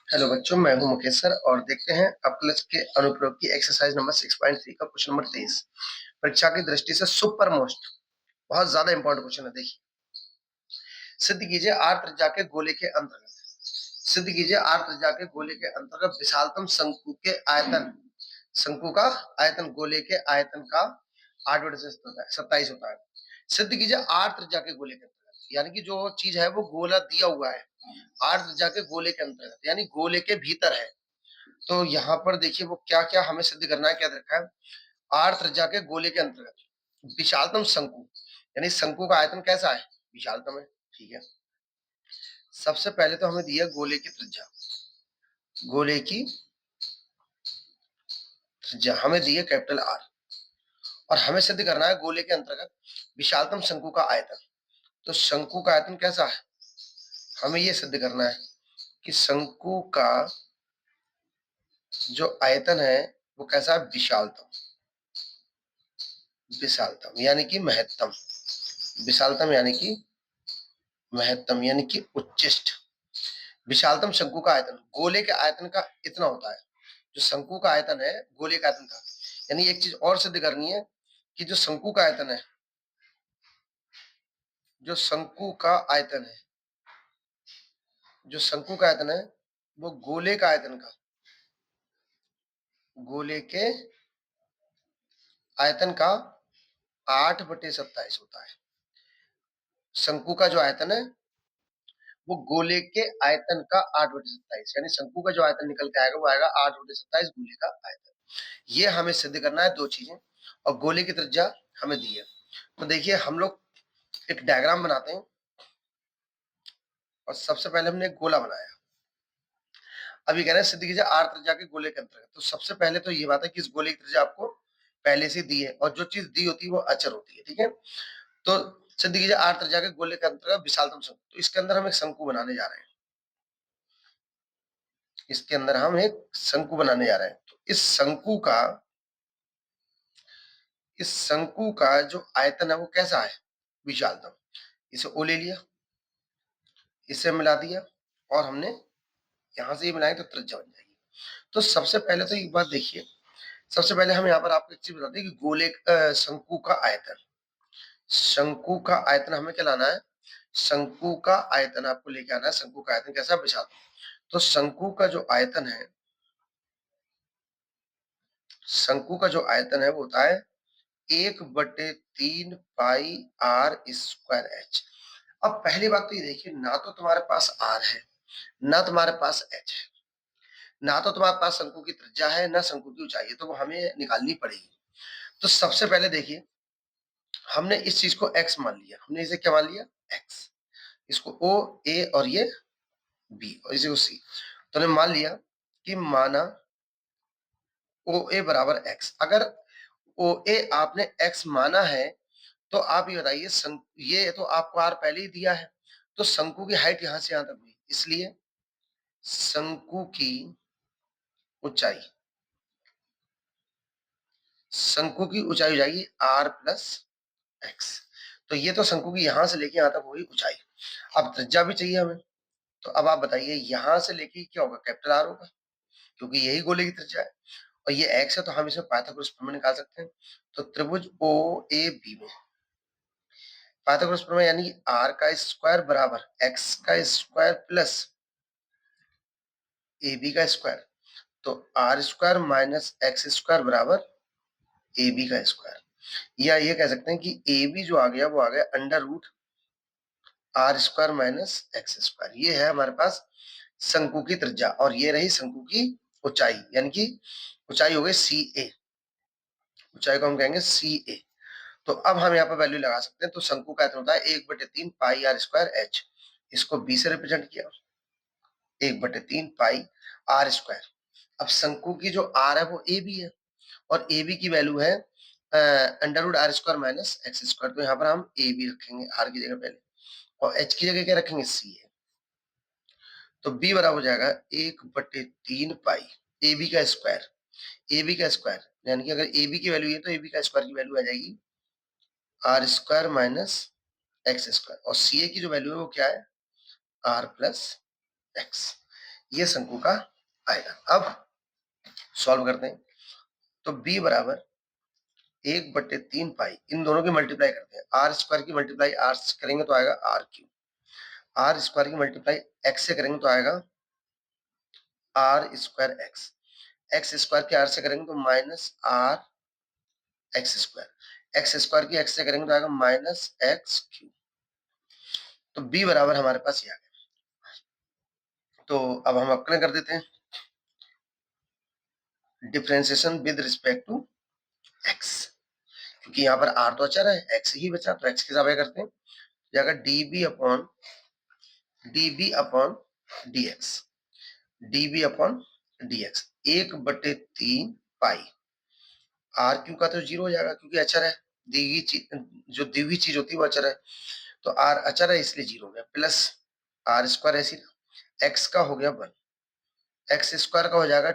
Hello बच्चों, मैं हूं मुकेश सर और देखते हैं अपकलज के अनुप्रयोग की एक्सरसाइज नंबर 6.3 का क्वेश्चन नंबर 23। परीक्षा की दृष्टि से सुपर मोस्ट बहुत ज्यादा इंपॉर्टेंट क्वेश्चन है। देखिए, सिद्ध कीजिए आर त्रिज्या के गोले के अंतर्गत सिद्ध कीजिए आर त्रिज्या के गोले के अंतर्गत विशालतम शंकु के आयतन, शंकु का आयतन गोले के आयतन का 8/27 होता है। सिद्ध कीजिए आर त्रिज्या के गोले के अंतर्गत, यानी कि जो चीज है वो गोला दिया हुआ है आर त्रिज्या के गोले के अंतर्गत, यानी गोले के भीतर है। तो यहाँ पर देखिए वो क्या क्या हमें सिद्ध करना है, क्या देखा है। आर त्रिज्या के गोले के अंतर्गत विशालतम शंकु, यानी शंकु का आयतन कैसा है, विशालतम है। ठीक है, सबसे पहले तो हमें दिया गोले की त्रिज्या, गोले की त्रिज्या हमें दी है कैपिटल आर, और हमें सिद्ध करना है गोले के अंतर्गत विशालतम शंकु का आयतन। तो शंकु का आयतन कैसा है, हमें यह सिद्ध करना है कि शंकु का जो आयतन है वो कैसा है, विशालतम, विशालतम यानी कि महत्तम, विशालतम यानी कि महत्तम यानी कि उच्चिष्ट। विशालतम शंकु का आयतन गोले के आयतन का इतना होता है। जो शंकु का आयतन है गोले का आयतन का, यानी एक चीज और सिद्ध करनी है कि जो शंकु का आयतन है, जो शंकु का आयतन है, जो शंकु का आयतन है वो गोले का आयतन का, गोले के आयतन का 8/27 होता है। शंकु का जो आयतन है वो गोले के आयतन का 8/27, यानी शंकु का जो आयतन निकल के आएगा वो आएगा 8/27 गोले का आयतन। ये हमें सिद्ध करना है, दो चीजें, और गोले की त्रिज्या हमें दी है। तो देखिए हम लोग एक डायग्राम बनाते हैं, और सबसे पहले हमने एक गोला बनाया। अभी कह रहे हैं सिद्ध कीजिए आर त्रिज्या के गोले के अंतर्गत। तो सबसे पहले तो ये बात है कि इस गोले की त्रिज्या आपको पहले से दी है, और जो चीज दी होती है वो अचर होती है। ठीक है, तो सिद्ध कीजिए आर त्रिज्या के गोले के अंतर्गत विशालतम शंकु। तो इसके अंदर हम एक शंकु बनाने जा रहे हैं, इसके अंदर हम एक शंकु बनाने जा रहे हैं। तो इस शंकु का जो आयतन है वो कैसा है, विशालतम। इसे ओ ले लिया, इसे मिला दिया, और हमने यहां से ये मिलाएं तो त्रिज्या बन जाएगी। तो सबसे पहले तो एक बात देखिए, सबसे पहले हम यहाँ पर आपको एक चीज बताते हैं कि गोले शंकु का आयतन, शंकु का आयतन हमें क्या लाना है, शंकु का आयतन आपको लेके आना है। शंकु का आयतन कैसा, विशालतम। तो शंकु का जो आयतन है, शंकु का जो आयतन है वो होता है 1/3 पाई आर स्क्वायर एच। अब पहली बात तो ये देखिए, ना तो तुम्हारे पास आर है, ना तुम्हारे पास एच है, ना तो तुम्हारे पास शंकु की त्रिज्या है, ना शंकु की ऊंचाई है, तो वो हमें निकालनी पड़ेगी। तो सबसे पहले देखिए, हमने इस चीज को x मान लिया, हमने इसे क्या मान लिया, x, इसको o a और ये b और इसे c। तो हमने मान लिया कि माना o a बराबर x। अगर o a आपने x माना है तो आप ये बताइए, ये तो आपको r पहले ही दिया है, तो शंकु की हाइट यहां से यहां तक हुई, इसलिए शंकु की ऊंचाई, शंकु की ऊंचाई हो जाएगी r प्लस एक्स। तो ये तो शंकु की यहां से लेके यहां तक हुई ऊंचाई। अब त्रिज्या भी चाहिए हमें, तो अब आप बताइए यहां से लेके क्या होगा, कैपिटल आर होगा, क्योंकि यही गोले की त्रिज्या है, और ये एक्स है तो हम इसमें पाइथागोरस प्रमेय निकाल सकते हैं। तो त्रिभुज ओ ए बी में पाइथागोरस प्रमेय, यानी आर का स्क्वायर बराबर एक्स का स्क्वायर प्लस ए बी का स्क्वायर। तो R square minus X square बराबर ए बी का स्क्वायर, या ये कह सकते हैं कि ए बी जो आ गया वो आ गया under root R square minus X square. ये है हमारे पास शंकु की त्रिज्या, और ये रही शंकु की ऊंचाई, यानी कि ऊंचाई हो गई सी ए, ऊंचाई को हम कहेंगे सी ए। तो अब हम यहाँ पर वैल्यू लगा सकते हैं। तो शंकु का आयतन होता है 1/3 पाई आर स्क्वायर एच, इसको बी से रिप्रेजेंट किया, 1/3 पाई आर स्क्वायर। अब शंकु की जो आर है वो ए बी है, और ए बी की वैल्यू है under root R square minus X square. तो यहाँ पर हम ए बी रखेंगे आर की जगह पहले, और एच की जगह क्या रखेंगे, सी है। तो बी बराबर हो जाएगा 1/3 पाई ए बी का स्क्वायर, ए बी का स्क्वायर, यानी कि अगर ए बी की वैल्यू है तो ए बी का स्क्वायर की वैल्यू आ जाएगी R square minus X square, और सी ए की जो वैल्यू है वो क्या है, आर प्लस एक्स। ये शंकु का आएगा। अब सॉल्व करते हैं। तो b बराबर 1/3 पाई, इन दोनों की मल्टीप्लाई करते हैं। आर स्क्वायर की मल्टीप्लाई आर से करेंगे तो आएगा आर क्यूब, आर स्क्वायर की मल्टीप्लाई एक्स से करेंगे तो आएगा R square X, X square की आर से करेंगे तो minus R X square, X square की एक्स से करेंगे तो आएगा माइनस एक्स क्यूब। तो b बराबर हमारे पास ये आ गया। तो अब हम अवकलन कर देते हैं, differentiation with respect to x, क्योंकि यहाँ पर r तो अचर है, x ही बचा, तो x के हिसाब से करते हैं, जाएगा db upon dx, db upon dx 1/3 पाई, r क्यू का तो 0 हो जाएगा क्योंकि अचर है, दी चीज जो दी हुई चीज होती है वो अचर है, तो r अचर है इसलिए 0 हो गया, प्लस आर स्क्वायर ऐसी x का हो गया 1, एक्स स्क्वायर का हो जाएगा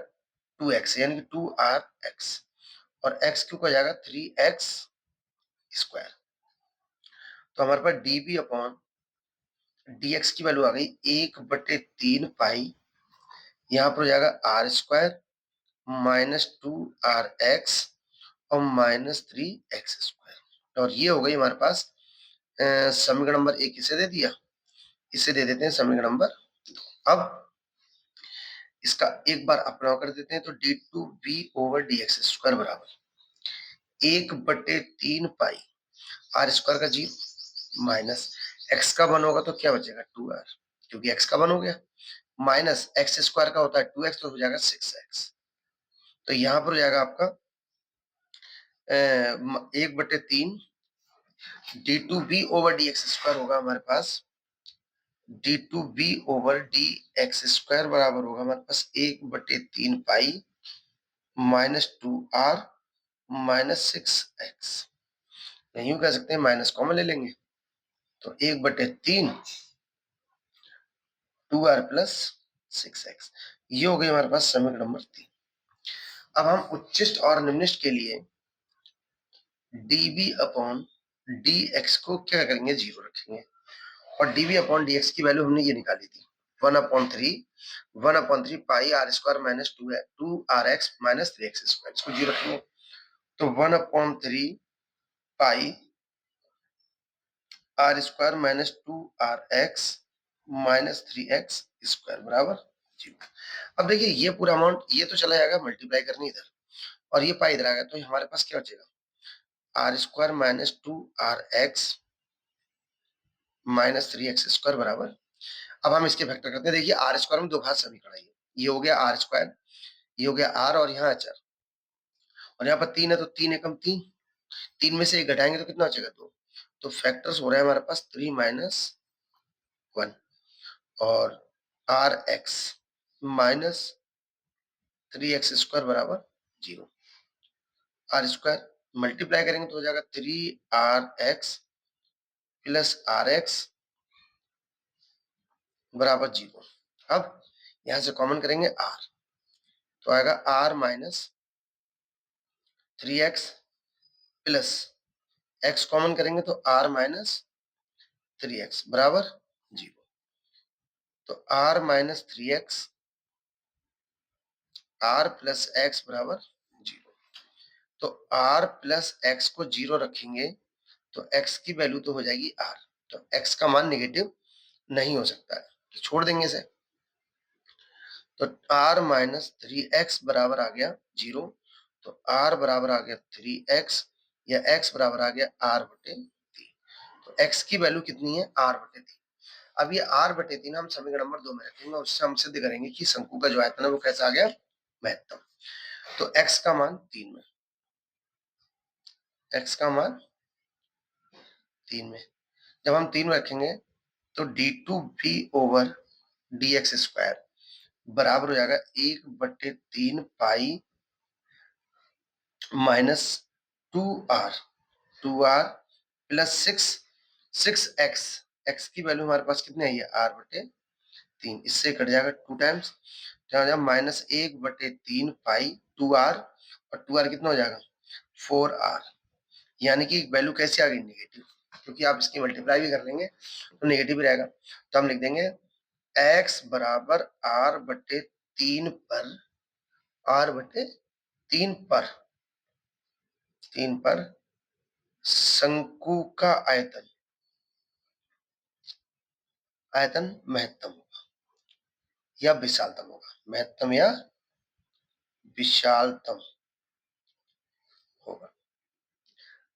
2x यानी कि 2rx, और x क्यू का हो जाएगा 3x स्क्वायर। तो हमारे पास db अपॉन dx की वैल्यू आ गई 1/3 पाई, यहाँ पर हो जाएगा आर स्क्वायर माइनस 2rx और माइनस 3x स्क्वायर, और ये हो गई हमारे पास समीकरण नंबर 1 इसे दे दिया, इसे दे देते हैं समीकरण नंबर 2। अब इसका एक बार अपना कर देते हैं, तो d2b/dx स्क्वायर बराबर 1/3 पाई आर स्क्वायर का 0 माइनस एक्स का 1 होगा तो क्या बचेगा 2r, क्योंकि x का 1 हो गया, माइनस एक्स स्क्वायर का होता है 2x तो हो जाएगा 6x। तो यहाँ पर हो जाएगा आपका 1/3 d2b/dx स्क्वायर होगा हमारे पास, d2b/dx स्क्वायर बराबर होगा हमारे पास 1/3 pi minus 2r minus 6x, यूं कह सकते हैं माइनस कॉमन ले लेंगे, तो 1/3 2r प्लस 6x, ये हो गई हमारे पास समीकरण नंबर 3। अब हम उच्चिष्ट और निम्निष्ट के लिए db अपॉन dx को क्या करेंगे 0 रखेंगे, और db अपॉन dx की वैल्यू हमने ये निकाली थी 1/3 pi R square minus 2rx minus 3x square, इसको 0 रखेंगे, तो 1/3 pi R square minus 2rx minus 3x square बराबर 0। अब देखिए ये पूरा अमाउंट ये तो चला जाएगा मल्टीप्लाई करने इधर, और ये पाई इधर आ गया, तो हमारे पास क्या बचेगा R square minus 2rx minus 3x square बराबर, अब हम इसके फैक्टर करते हैं। देखिए आर स्क्वायर में दो घात समीकरण है, ये हो गया आर स्क्वायर, ये हो गया आर, और यहाँ अचर, और यहाँ पर 3 है तो 3 एकम 3, 3 में से एक घटाएंगे तो कितना बचेगा 2, तो फैक्टर्स हो रहा है हमारे पास 3 माइनस 1, और are x minus 3x square बराबर 0, आर स्क्वायर मल्टीप्लाई करेंगे तो हो जाएगा 3rx प्लस आर एक्स बराबर 0। अब यहां से कॉमन करेंगे r, तो आएगा r minus 3x plus x common करेंगे तो r माइनस 3x बराबर 0, तो r minus 3x r plus x बराबर 0, तो r प्लस x को 0 रखेंगे तो x की वैल्यू तो हो जाएगी r, तो x का मान नेगेटिव नहीं हो सकता है, तो छोड़ देंगे इसे, तो r माइनस 3x बराबर आ गया 0, तो r बराबर आ गया 3x, या x बराबर आ गया r/3, तो x की वैल्यू कितनी है r/3। अब ये r/3 हम समीकरण नंबर 2 में रखेंगे, और उससे हम सिद्ध करेंगे कि शंकु का जो आयतन है वो कैसा आ गया महत्तम। तो x का मान 3 में, x का मान 3 में, जब हम 3 में रखेंगे तो d2b/dx स्क्वायर बराबर हो जाएगा 1/3 pi minus 2r plus 6x, x की वैल्यू हमारे पास कितनी आई है r/3, इससे कट जाएगा 2 टाइम्स, माइनस 1/3 पाई 2r, और 2r कितना हो जाएगा 4r, यानी कि वैल्यू कैसी आ गई नेगेटिव, क्योंकि आप इसकी मल्टीप्लाई भी कर लेंगे तो नेगेटिव ही रहेगा, तो हम लिख देंगे x बराबर r बटे 3 पर शंकु का आयतन महत्तम होगा या विशालतम होगा, महत्तम या विशालतम होगा।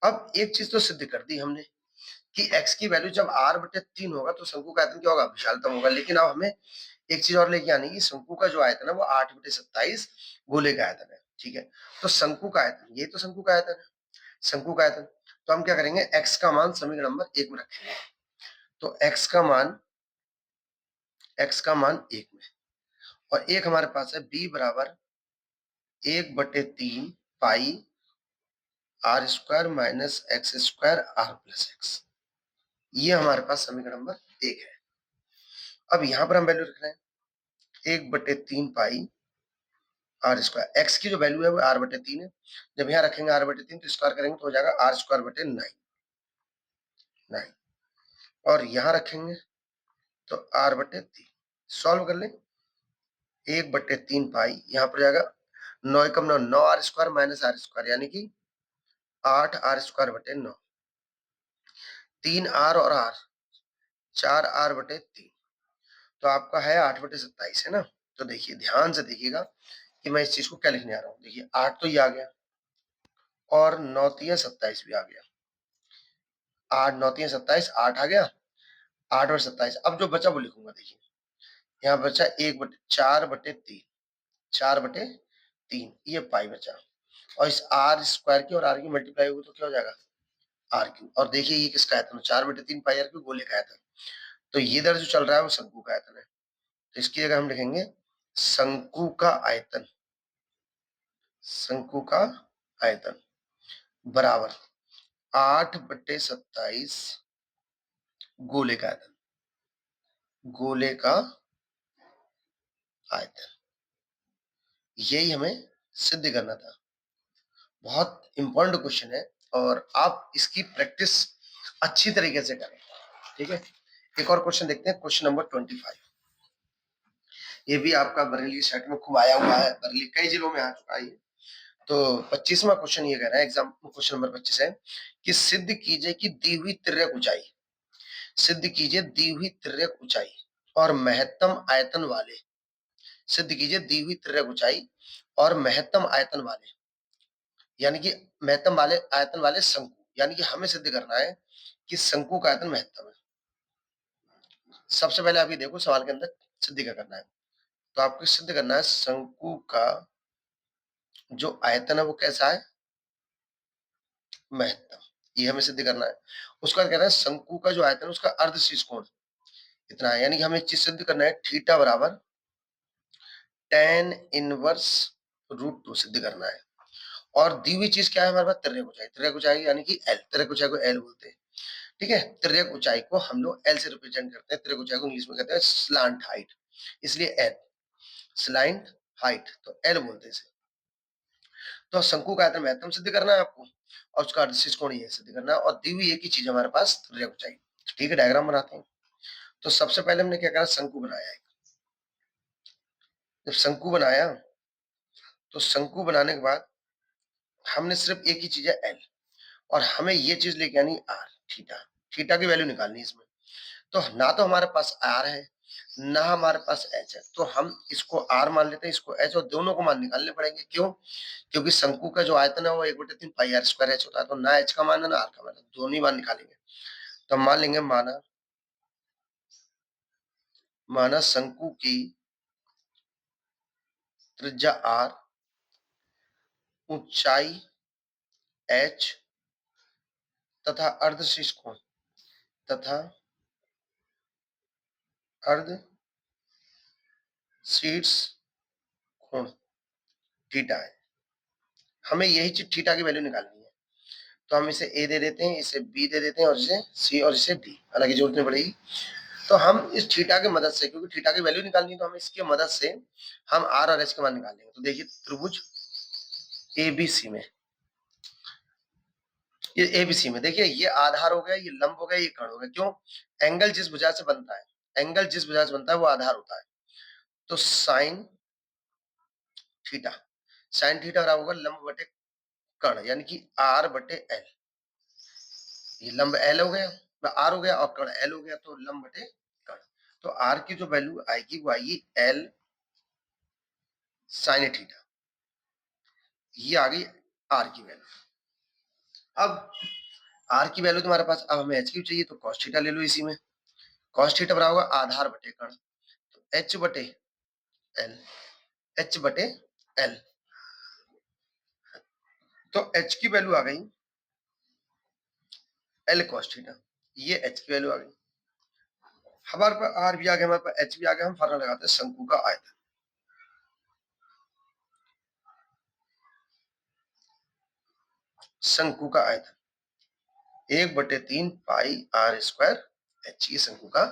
अब एक चीज तो सिद्ध कर दी हमने कि x की वैल्यू जब r बटे 3 होगा तो शंकु का आयतन क्या होगा, विशालतम होगा। लेकिन अब हमें एक चीज और लेके आनी है, शंकु का जो आयतन है वो 8/27 गोले का आयतन है, ठीक है। तो शंकु का आयतन, ये तो शंकु का आयतन है, शंकु का आयतन। तो हम क्या करेंगे, x का मान समीकरण नंबर 1 में रखेंगे। तो x का मान 1 में, और एक हमारे पास है b बराबर 1/3 पाई r square minus X square r plus x. ये हमारे पास समीकरण नंबर 1 है। अब यहां पर हम वैल्यू रख रहे हैं 1/3 पाई आर स्क्वायर, एक्स की जो वैल्यू है वो r/3 है। जब यहाँ रखेंगे r/3 तो स्क्वायर करेंगे तो हो जाएगा r²/9, और यहाँ रखेंगे तो r/3। सॉल्व कर लें, 1/3 पाई, यहाँ पर जाएगा 9 कम 9, 9r² माइनस r² यानी कि 8r²/9, 3r और r, 4r/3, तो आपका है 8/27 है ना। तो देखिए ध्यान से देखिएगा कि मैं इस चीज को क्या लिखने आ रहा हूँ। देखिए 8 तो ये आ गया, और 9 3 27 भी आ गया, 8 9 3 27, 8 आ गया, 8 और 27। अब जो बचा वो लिखूंगा। देखिए यहाँ बचा 4/3, 4/3, ये पाई बचा, और इस आर स्क्वायर की और आर की मल्टीप्लाई होगी तो क्या हो जाएगा, r3। और देखिए ये किसका आयतन है, 4/3 पाई r3 गोले का आयतन। तो ये इधर जो चल रहा है वो शंकु का आयतन है। तो इसकी जगह हम लिखेंगे शंकु का आयतन, शंकु का आयतन बराबर 8/27 गोले का आयतन, गोले का आयतन। यही हमें सिद्ध करना था। बहुत इंपॉर्टेंट क्वेश्चन है, और आप इसकी प्रैक्टिस अच्छी तरीके से करें, ठीक है। एक और क्वेश्चन देखते हैं, क्वेश्चन नंबर 25। ये भी आपका बरेली सेट में खूब आया हुआ है, बरेली कई जिलों में आ चुका है। तो 25वां क्वेश्चन ये कह रहा है, एग्जाम क्वेश्चन नंबर 25 है कि सिद्ध कीजिए कि दी हुई तिर्यक ऊंचाई, सिद्ध कीजिए दी हुई तिर्यक ऊंचाई और महत्तम आयतन वाले, सिद्ध कीजिए दी हुई तिर्यक ऊंचाई और महत्तम आयतन वाले, यानी कि महत्तम वाले आयतन वाले शंकु, यानी कि हमें सिद्ध करना है कि शंकु का आयतन महत्तम है। सबसे पहले आप ये देखो सवाल के अंदर सिद्ध क्या करना है। तो आपको सिद्ध करना है शंकु का जो आयतन है वो कैसा है, महत्तम। ये हमें सिद्ध करना है। उसका कहना है शंकु का जो आयतन है उसका अर्धशीर्ष कोण इतना है, यानी कि हमें चीज सिद्ध करना है थीटा बराबर tan इनवर्स √2 सिद्ध करना है। और दी हुई चीज क्या है हमारे पास, तिर्यक ऊंचाई, तिर्यक ऊंचाई यानी कि एल, तिर्यक ऊंचाई को एल बोलते हैं, ठीक है। तिर्यक ऊंचाई को हम लोग एल से रिप्रेजेंट करते हैं, तिर्यक ऊंचाई को इंग्लिश में कहते हैं स्लांट हाइट, इसलिए एल, स्लांट हाइट, तो एल बोलते हैं इसे। तो शंकु का आयतन महत्तम सिद्ध करना है आपको, और उसका अर्धशीर्ष कोण ये सिद्ध करना है, और दी हुई एक ही चीज हमारे पास तिर्यक ऊंचाई, ठीक है। डायग्राम बनाते हैं। तो सबसे पहले हमने क्या करा, शंकु बनाया। जब शंकु बनाया तो शंकु बनाने के बाद हमने सिर्फ एक ही चीज है एल, और हमें ये चीज लेके आनी आर, थीटा, थीटा की वैल्यू निकालनी इसमें। तो ना तो हमारे पास आर है ना हमारे पास एच है, तो हम इसको आर मान लेते हैं, इसको एच, और दोनों को मान निकालने पड़ेंगे। क्यों, क्योंकि शंकु का जो आयतन है वो 1/3 पाई r स्क्वायर एच होता है, तो ना एच का मान है ना आर का मान है, दोनों ही मान निकालेंगे। तो हम मान लेंगे, माना शंकु की त्रिज्या आर, ऊंचाई एच तथा अर्धशीर्ष कोण तथा अर्धशीर्ष कोण थीटा है। हमें यही चीज थीटा की वैल्यू निकालनी है। तो हम इसे ए दे देते हैं, इसे बी दे देते हैं, और इसे सी और इसे डी, हालांकि जरूरत नहीं पड़ेगी। तो हम इस थीटा की मदद से, क्योंकि थीटा की वैल्यू निकालनी है, तो हम इसकी मदद से हम आर और एच के मान निकालेंगे। तो देखिए त्रिभुज एबीसी में, ये एबीसी में देखिए, ये आधार हो गया, ये लंब हो गया, ये कर्ण हो गया। क्यों, एंगल जिस भुजा से बनता है, एंगल जिस वजह से बनता है वो आधार होता है। तो साइन थीटा, साइन थीटा बराबर होगा लंब बटे कर्ण, यानी कि आर बटे एल। ये लंब एल हो गया, आर हो गया, और कर्ण एल हो गया, तो लंब बटे कर्ण। तो आर की जो वैल्यू आएगी वो आएगी एल साइन थीटा, ये आ गई आर की वैल्यू। अब आर की वैल्यू तुम्हारे पास, अब हमें एच की चाहिए, तो कॉस थीटा ले लो इसी में। कॉस थीटा बराबर होगा आधार बटे कर्ण, तो एच बटे एल, एच बटे एल। तो एच की वैल्यू आ गई एल कॉस थीटा, ये एच की वैल्यू आ गई। हमारे पास आर भी आ गया, हमारे पास एच भी आ गया। हम फॉर्मूला लगाते हैं शंकु का आयतन। शंकु का आयतन 1/3 पाई आर स्क्वायर एच, ये शंकु का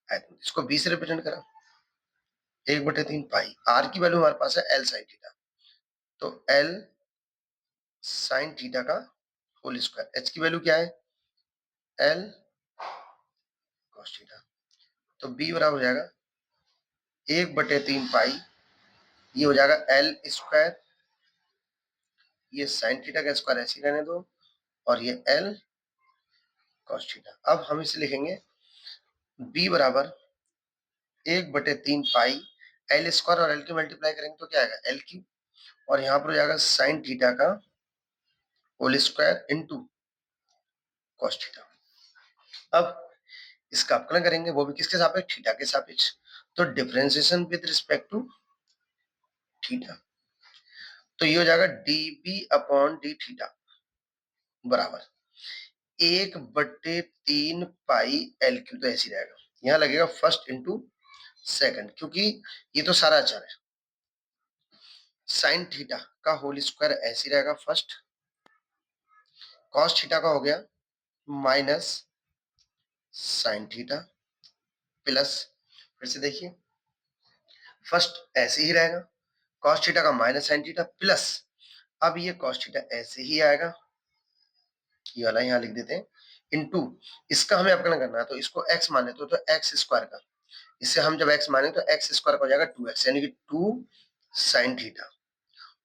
आयतन। इसको 20 से रिप्रेजेंट करा, 1/3 पाई, आर की वैल्यू हमारे पास है एल साइन थीटा, तो एल साइन थीटा का होल स्क्वायर। एच की वैल्यू क्या है, एल कॉस थीटा, तो बी बराबर हो जाएगा 1/3 पाई, ये हो जाएगा एल स्क्वायर, ये साइन थीटा का स्क्वायर ऐसे रहने दो, और ये एल कॉस थीटा। अब हम इसे लिखेंगे बी बराबर 1/3 पाई एल स्क्वायर, और एल की मल्टीप्लाई करेंगे तो क्या आएगा एल क्यू, और यहाँ पर हो जाएगा साइन थीटा का whole square into cos theta. अब इसका अपकलन करेंगे, वो भी किसके सापेक्ष, थीटा के सापेक्ष। तो differentiation with respect to theta, तो ये हो जाएगा डीबी अपॉन डी थीटा बराबर 1/3 पाई एल क्यू, तो ऐसी रहेगा। यहाँ लगेगा फर्स्ट इंटू सेकंड, क्योंकि ये तो सारा अचर है। साइन थीटा का होल स्क्वायर ऐसी रहेगा फर्स्ट, कॉस थीटा का हो गया माइनस साइन थीटा प्लस, फिर से देखिए फर्स्ट ऐसे ही रहेगा, कॉस थीटा का माइनस साइन थीटा प्लस, अब ये कॉस थीटा ऐसे ही आएगा, ये वाला यहाँ लिख देते हैं, इनटू इसका हमें अपकलन करना है, तो इसको x माने तो एक्स स्क्वायर का, इससे हम जब x माने तो एक्स स्क्वायर का हो जाएगा 2x, यानी कि 2 साइन थीटा,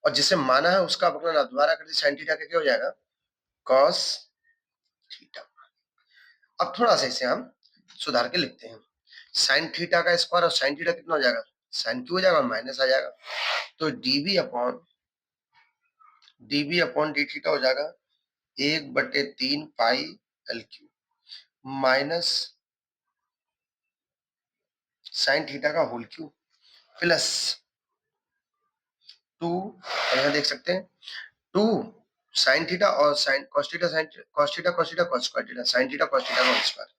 और जिसे माना है उसका अपकलन आप दोबारा कर दी, साइन थीटा का क्या हो जाएगा कॉस थीटा। अब थोड़ा सा इसे हम सुधार के लिखते हैं, साइन थीटा का स्क्वायर और साइन थीटा कितना हो जाएगा, साइन क्यू हो जाएगा और माइनस आ जाएगा, तो डीबी अपॉन डी थीटा हो जाएगा 1/3 pi L cube minus sine theta का होल क्यू प्लस 2, और यहाँ देख सकते हैं 2 साइन थीटा और sine cos theta, sine cos theta cos theta cos square theta, sign theta cos theta का होल स्क्वायर,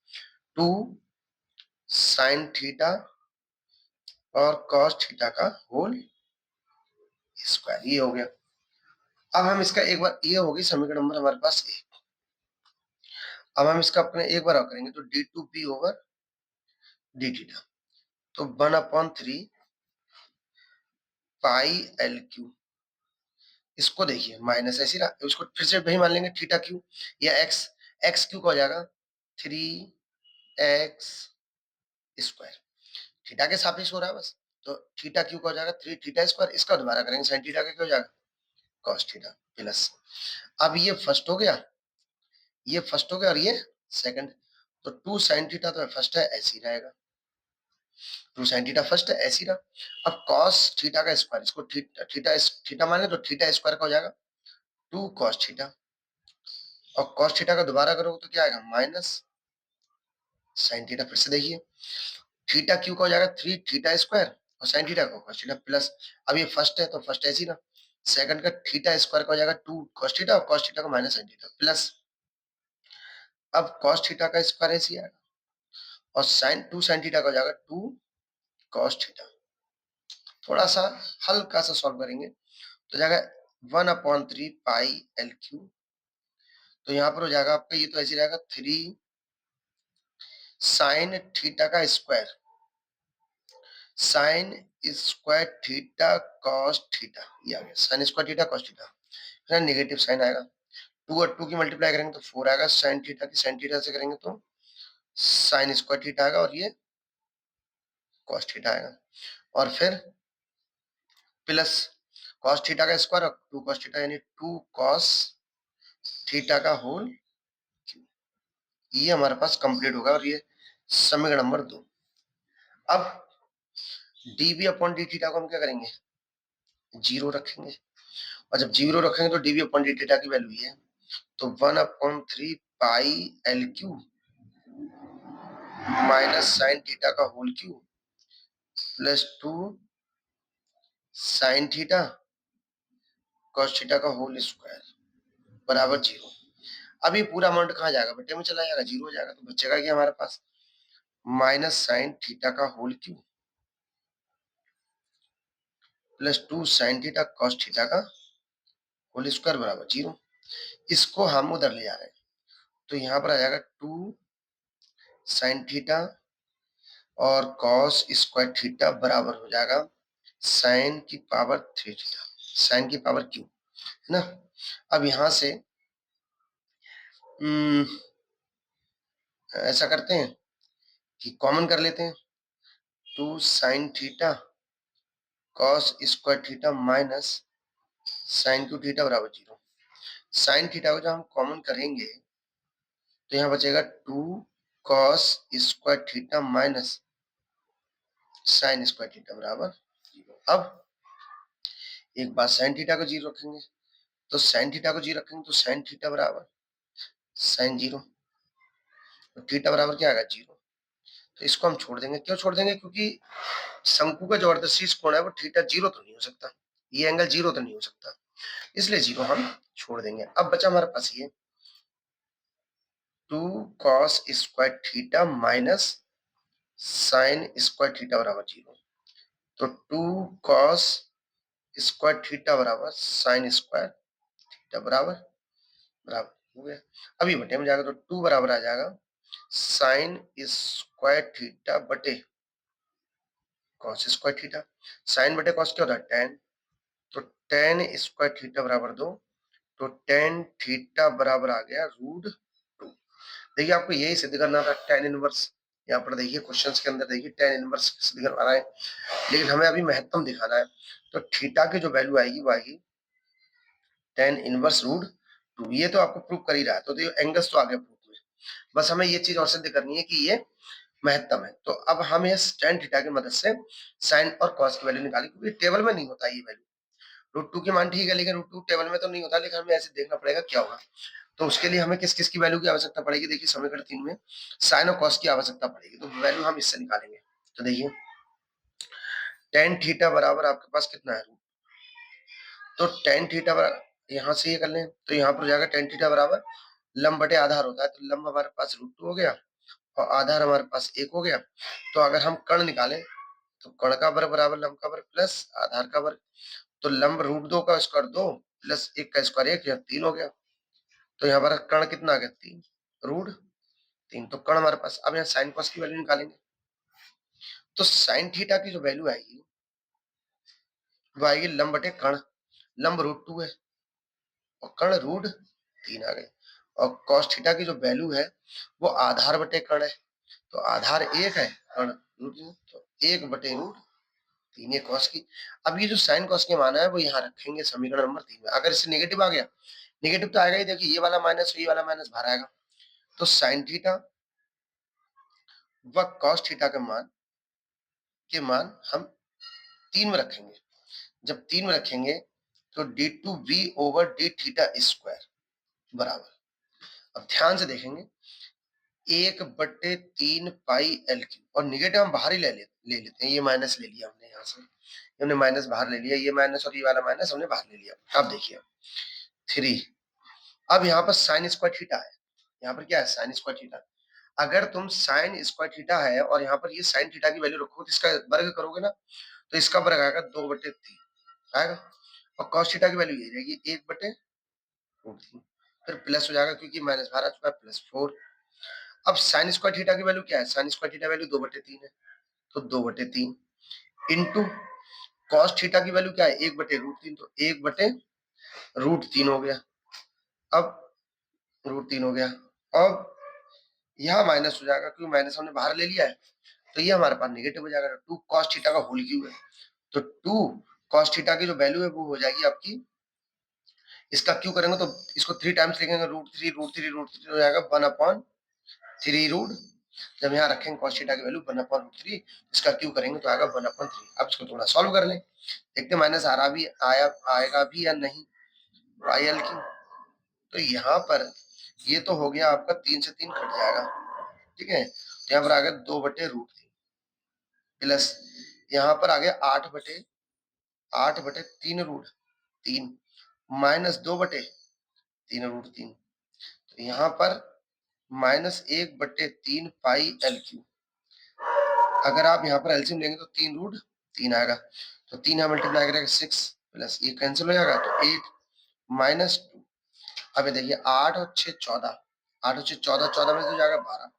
2 साइन थीटा और कॉस थीटा का होल स्क्वायर, ये हो गया। अब हम इसका एक बार, ये होगी समीकरण नंबर हमारे पास एक। अब हम इसका अपने एक बार और करेंगे, तो d2p ओवर डी थीटा, तो 1/3 पाई एल क्यू, इसको देखिए माइनस ऐसी रहा, उसको फिर से वही मान लेंगे थीटा क्यू, या एक्स, एक्स क्यू का हो जाएगा 3x स्क्वायर, थीटा के सापेक्ष हो रहा है बस, तो थीटा क्यू का हो जाएगा 3 थीटा स्क्वायर, इसका दोबारा करेंगे साइन थीटा का क्या हो जाएगा कॉस थीटा प्लस, अब ये फर्स्ट हो गया, ये फर्स्ट हो गया, और ये सेकंड, तो 2 साइन थीटा तो फर्स्ट है ऐसे ही रहेगा, 2 साइन थीटा फर्स्ट है ऐसे ही रहा। अब कॉस थीटा का स्क्वायर, इसको थीटा थीटा थीटा माने तो थीटा स्क्वायर का हो जाएगा 2 कॉस थीटा, और कॉस थीटा का दोबारा करोगे तो क्या आएगा माइनस साइन थीटा, फिर से देखिए थीटा क्यू का हो जाएगा 3 थीटा स्क्वायर, और साइन थीटा का कॉस थीटा प्लस, अब ये फर्स्ट है तो फर्स्ट ऐसे ही ना, सेकंड का थीटा स्क्वायर का हो जाएगा 2 कॉस थीटा, और कॉस थीटा का माइनस साइन थीटा प्लस, अब कॉस थीटा का स्क्वायर ऐसे ही आएगा, और साइन 2 साइन थीटा का हो जाएगा 2 कॉस थीटा। थोड़ा सा हल्का सा सॉल्व करेंगे तो जाएगा 1/3 पाई एल क्यू, तो यहाँ पर हो जाएगा आपका, ये तो ऐसे रहेगा 3 साइन थीटा का square, sine square theta cos theta, ये आ गया sine square theta cos theta, फिर नेगेटिव साइन आएगा, 2 और 2 की मल्टीप्लाई करेंगे तो 4 आएगा, साइन थीटा की साइन थीटा से करेंगे तो साइन स्क्वायर थीटा आएगा, और ये कॉस थीटा आएगा, और फिर प्लस कॉस थीटा का स्क्वायर और 2 कॉस थीटा, यानी 2 कॉस थीटा का होल, ये हमारे पास कंप्लीट होगा, और ये समीकरण नंबर 2। अब dv अपॉन डी थीटा को हम क्या करेंगे, 0 रखेंगे, और जब 0 रखेंगे तो dv अपॉन डी थीटा की वैल्यू ये है, तो 1/3 pi L cube minus sine theta का whole cube plus 2 sine theta cos theta का होल स्क्वायर बराबर 0। अब ये पूरा अमाउंट कहाँ जाएगा, बेटे में चला जाएगा, 0 हो जाएगा, तो बचेगा क्या हमारे पास, माइनस साइन थीटा का whole cube plus 2 sine theta cos theta का होल स्क्वायर बराबर 0। इसको हम उधर ले जा रहे हैं, तो यहाँ पर आ जाएगा 2 साइन थीटा और कॉस स्क्वायर थीटा बराबर हो जाएगा साइन की पावर 3 थीटा, साइन की पावर क्यू, है ना। अब यहां से ऐसा करते हैं कि कॉमन कर लेते हैं, 2 sine theta cos square theta minus sine cube theta बराबर 0। साइन थीटा को जब हम कॉमन करेंगे तो यहाँ बचेगा 2 cos square theta minus sine square theta बराबर 0। अब एक बार साइन थीटा को 0 रखेंगे, तो साइन थीटा को 0 रखेंगे तो साइन थीटा बराबर साइन 0, तो थीटा बराबर क्या आएगा 0। तो इसको हम छोड़ देंगे, क्यों छोड़ देंगे, क्योंकि शंकु का जो अर्धशीर्ष कोण है वो थीटा 0 तो नहीं हो सकता, ये एंगल 0 तो नहीं हो सकता, इसलिए 0 हम छोड़ देंगे। अब बचा हमारे पास ये 2 cos square theta minus sine square theta बराबर 0, तो 2 कॉस स्क्वायर थीटा बराबर साइन स्क्वायर थीटा बराबर बराबर हो गया। अभी बटे में जाएगा तो 2 बराबर आ जाएगा साइन स्क्वायर थीटा बटे कॉस स्क्वायर थीटा, साइन बटे कॉस क्या होता है, tan, तो tan स्क्वायर थीटा बराबर 2, तो tan थीटा बराबर आ गया √2। देखिए आपको यही सिद्ध करना था, tan इनवर्स, यहाँ पर देखिए क्वेश्चंस के अंदर देखिए tan इनवर्स सिद्ध करवा रहा है, लेकिन हमें अभी महत्तम दिखाना है, तो थीटा की जो वैल्यू आएगी वो आएगी tan इनवर्स √2, ये तो आपको प्रूव कर ही रहा है, तो एंगल्स तो आ गए प्रूफ में, बस हमें ये चीज और सिद्ध करनी है कि ये महत्तम है। तो अब हम ये tan थीटा की मदद से साइन और कॉस की वैल्यू निकाली, क्योंकि टेबल में नहीं होता ये वैल्यू, √2 की मान ठीक है, लेकिन √2 टेबल में तो नहीं होता, लेकिन हमें ऐसे देखना पड़ेगा क्या होगा। तो उसके लिए हमें किस किस की वैल्यू की आवश्यकता पड़ेगी, देखिए समीकरण 3 में साइन और कॉस की आवश्यकता पड़ेगी, तो वैल्यू हम इससे निकालेंगे। तो देखिए tan थीटा बराबर आपके पास कितना है, तो tan थीटा बराबर, यहाँ से ये कर लें तो यहाँ पर जाएगा tan थीटा बराबर लंब बटे आधार होता है, तो लंब हमारे पास √2 हो गया और आधार हमारे पास 1 हो गया। तो अगर हम कर्ण निकालें तो कर्ण का वर्ग बराबर लंब का वर्ग प्लस आधार का वर्ग, तो लंब √2 का स्क्वायर 2 प्लस 1 का स्क्वायर 1, या 3 हो गया। तो यहाँ पर कर्ण कितना आ गया, 3 √3, तो कर्ण हमारे पास। अब यहाँ साइन कॉस की वैल्यू निकालेंगे, तो साइन थीटा की जो वैल्यू आएगी वो आएगी लंब बटे कर्ण, लंब √2 है और कर्ण √3 आ गए, और कॉस थीटा की जो वैल्यू है वो आधार बटे कर्ण है, तो आधार 1 है, कर्ण √3, तो 1/√3 ये कॉस की। अब ये जो साइन कॉस के मान है वो यहाँ रखेंगे समीकरण नंबर 3 में। अगर इससे नेगेटिव आ गया, नेगेटिव तो आएगा ही, देखिए ये वाला माइनस ये वाला माइनस बाहर आएगा, तो साइन थीटा व कॉस थीटा के मान हम 3 में रखेंगे। जब 3 में रखेंगे तो d2v/d थीटा² बराबर, अब ध्यान से देखेंगे 1/3 पाई एल क्यू, और निगेटिव हम बाहर ही ले लेते हैं, ये माइनस ले लिया हमने यहाँ से, हमने माइनस बाहर ले लिया, ये माइनस और ये वाला माइनस हमने बाहर ले लिया। अब देखिए 3, अब यहाँ पर साइन स्क्वायर थीटा है, यहाँ पर क्या है, साइन स्क्वायर थीटा। अगर तुम साइन स्क्वायर थीटा है और यहाँ पर ये साइन थीटा की वैल्यू रखो तो इसका वर्ग करोगे ना, तो इसका वर्ग आएगा 2/3 आएगा, और कॉस थीटा की वैल्यू ये रहेगी 1/√3, फिर प्लस हो जाएगा क्योंकि माइनस बाहर आ चुका है, +4। अब साइन स्क्वायर थीटा की वैल्यू क्या है, साइन स्क्वायर थीटा वैल्यू 2/3 है, तो 2/3 इंटू कॉस थीटा की वैल्यू क्या है, 1/√3, तो 1/√3 हो गया। अब √3 हो गया, अब यहाँ माइनस हो जाएगा क्योंकि माइनस हमने बाहर ले लिया है, तो ये हमारे पास नेगेटिव हो जाएगा। टू कॉस थीटा का होल क्यूब है, तो टू कॉस थीटा की जो वैल्यू है वो हो जाएगी आपकी, इसका क्यू करेंगे तो इसको 3 टाइम्स लिखेंगे, रूट थ्री हो जाएगा 1/3 रूट। जब यहाँ रखेंगे cos थीटा की वैल्यू 1/3, इसका क्यू करेंगे तो आएगा 1/3। अब इसको थोड़ा सॉल्व कर लें, देखते हैं माइनस आ रहा भी आएगा भी या नहीं। आई एल क्यू, तो यहाँ पर ये तो हो गया आपका 3 से 3 कट जाएगा, ठीक है। तो यहाँ पर आ गया 2/√3 प्लस यहाँ पर आ गया 8/3 माइनस 2/3√3। तो यहाँ पर -1/3 पाई एल क्यू। अगर आप यहाँ पर एलसीएम लेंगे तो 3√3 आएगा, तो 3 यहाँ मल्टीप्लाई करेगा 6 प्लस ये कैंसिल हो जाएगा तो 8 -2। अब ये देखिए 8 और 6 14, 8 और 6 14, 14 में तो जाएगा 12,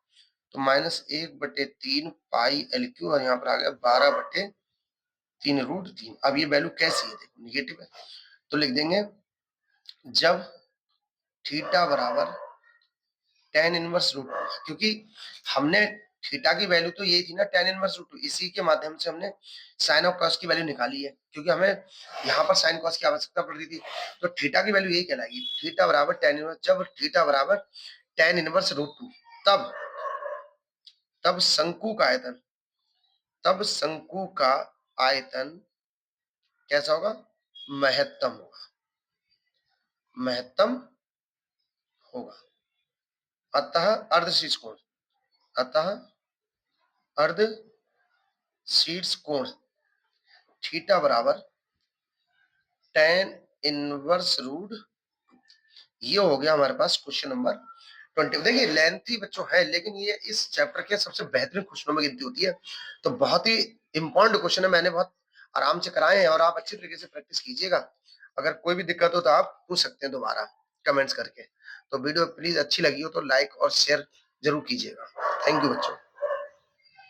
तो -1/3 पाई एल क्यू, और यहाँ पर आ गया 12/3√3। अब ये वैल्यू कैसी है, देखो निगेटिव है, तो लिख देंगे जब थीटा बराबर tan इनवर्स रूट टू, क्योंकि हमने थीटा की वैल्यू तो यही थी ना tan इनवर्स रूट टू, इसी के माध्यम से हमने साइन और कॉस की वैल्यू निकाली है, क्योंकि हमें यहाँ पर साइन कॉस की आवश्यकता पड़ रही थी। तो थीटा की वैल्यू यही कहलाएगी, थीटा बराबर tan इनवर्स, जब थीटा बराबर tan इनवर्स रूट टू, तब तब शंकु का आयतन, तब शंकु का आयतन कैसा होगा, महत्तम होगा, महत्तम होगा। अतः अर्धशीर्ष कोण, अतः अर्ध शीर्ष कोण थीटा बराबर tan इनवर्स रूट, ये हो गया हमारे पास क्वेश्चन नंबर 20। देखिए लेंथी बच्चों है, लेकिन ये इस चैप्टर के सबसे बेहतरीन क्वेश्चनों में गिनती होती है, तो बहुत ही इंपॉर्टेंट क्वेश्चन है, मैंने बहुत आराम से कराए हैं और आप अच्छी तरीके से प्रैक्टिस कीजिएगा। अगर कोई भी दिक्कत हो तो आप पूछ सकते हैं दोबारा कमेंट्स करके। तो वीडियो प्लीज अच्छी लगी हो तो लाइक और शेयर जरूर कीजिएगा। थैंक यू बच्चों।